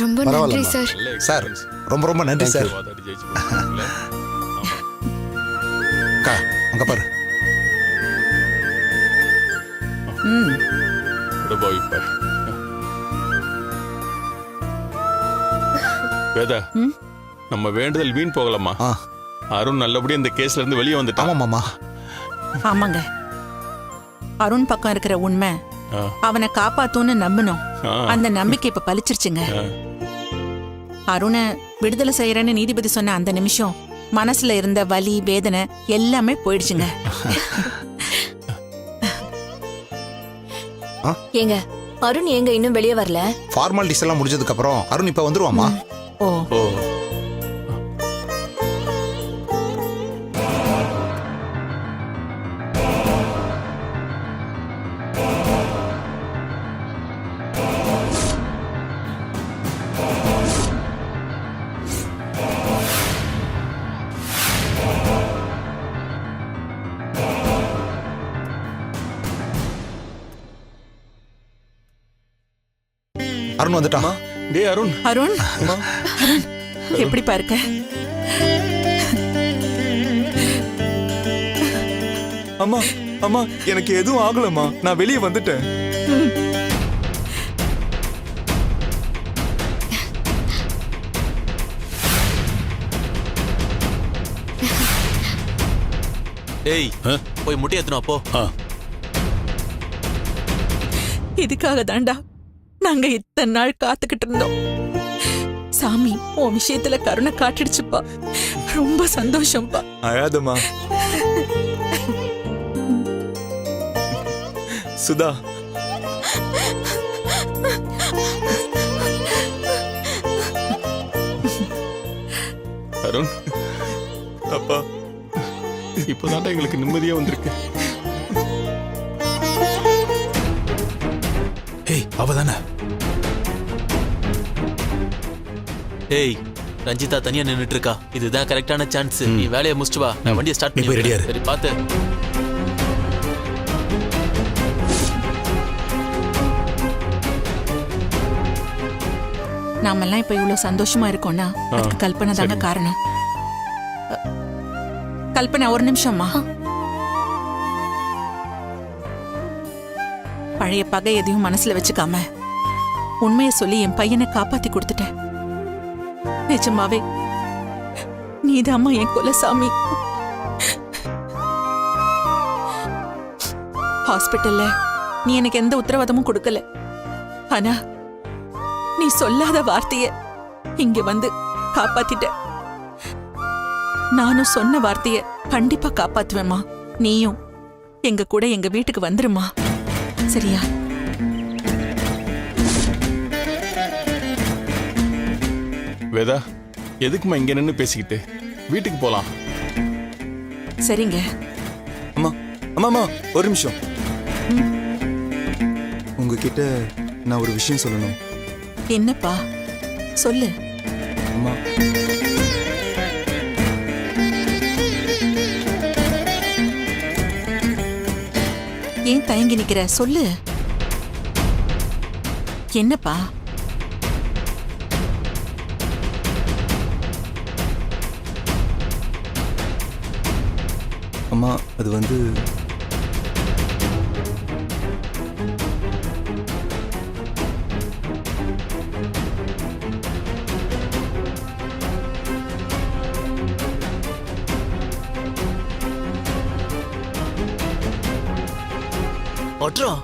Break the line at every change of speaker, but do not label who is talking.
ரொம்ப நன்றி sir.
Sir ரொம்ப ரொம்ப நன்றி சார். அக்கா அங்க பாரு.
வேதா, நம்ம வேண்டுதல் வீண் போகலாமா? அருண் நல்லபடியா இந்த கேஸ்ல இருந்து வெளியே வந்துட்டான்.
ஆமா மாமா.
ஆமாங்க, அருண் பக்கம் இருக்கிற உண்மை அவனை காப்பாத்தும்னு நம்பணும். அந்த நம்பிக்கை இப்ப பலிச்சிருச்சுங்க. அருணை விடுதலை செய்யறேன்னு நீதிபதி சொன்ன அந்த நிமிஷம் மனசுல இருந்த வலி வேதனை எல்லாமே போயிடுச்சுங்க.
ஏங்க, அருண் ஏங்க இன்னும் வெளியே வரல?
ஃபார்மாலிட்டிஸ் எல்லாம் முடிஞ்சதுக்கு அப்புறம் அருண் இப்ப வந்துருவாமா?
ஓ
ஓ,
அருண் வந்துட்டாமா?
டேய் அருண்.
அருண், அருண் எப்படி பாருக்க?
அம்மா அம்மா, எனக்கு எதுவும் ஆகலம்மா, நான் வெளியே வந்துட்டேன்.
ஏய், போய் முட்டை ஏத்துனா போ.
இதுக்காக தாண்டா நாங்க இத்தனை நாள் காத்துக்கிட்டு இருந்தோம். சாமி உன் விஷயத்துல கருணை காட்டிடுச்சுப்பா. ரொம்ப சந்தோஷம்ப்பா.
அழாதம்மா. சுதா,
அருண்,
அப்பா
இப்போதான் எங்களுக்கு நிம்மதியா வந்திருக்கு.
ஏய் அவதானே.
ஏய், ரஞ்சிதா தனியா நின்னுட்டு இருக்கா. இதுதான் கரெக்டான சான்ஸ். நீ வேலையை முடிச்சிட்டு வா, நான் வண்டியை ஸ்டார்ட்
நீ போய் ready ஆ
பண்ணி.
இரு.
சரி, பாத்து.
நாமெல்லாம் இப்ப இவ்வளவு சந்தோஷமா இருக்கோம்னா அதுக்கு கல்பனை தாங்க காரணம். கல்பனை, ஒரு நிமிஷம்மா. பழைய பகை எதையும் மனசுல வச்சுக்காம உண்மையை சொல்லி என் பையனை காப்பாத்தி கொடுத்துட்டேன். நிஜமாவே நீதாம்மா என் குலசாமி. ஹாஸ்பிட்டல்ல நீ எனக்கு எந்த உத்தரவாதமும் கொடுக்கல. ஆனா நீ சொல்லாத வார்த்தைய இங்க வந்து காப்பாத்திட்ட. நானும் சொன்ன வார்த்தைய கண்டிப்பா காப்பாத்துவேம்மா. நீயும் எங்க கூட எங்க வீட்டுக்கு வந்துருமா, சரியா?
வேதா, எதுக்குமா இங்க நின்னு பேசிக்கிட்டு? வீட்டுக்கு போலாம்.
சரிங்க.
அம்மா அம்மா அம்மா, ஒரு நிமிஷம். உங்ககிட்ட நான் ஒரு விஷயம் சொல்லணும்.
என்னப்பா சொல்லு.
அம்மா,
ஏன் தயங்கி நிக்கிற? சொல்லு. என்னப்பா?
அம்மா அது வந்து
ஒட்றோம்.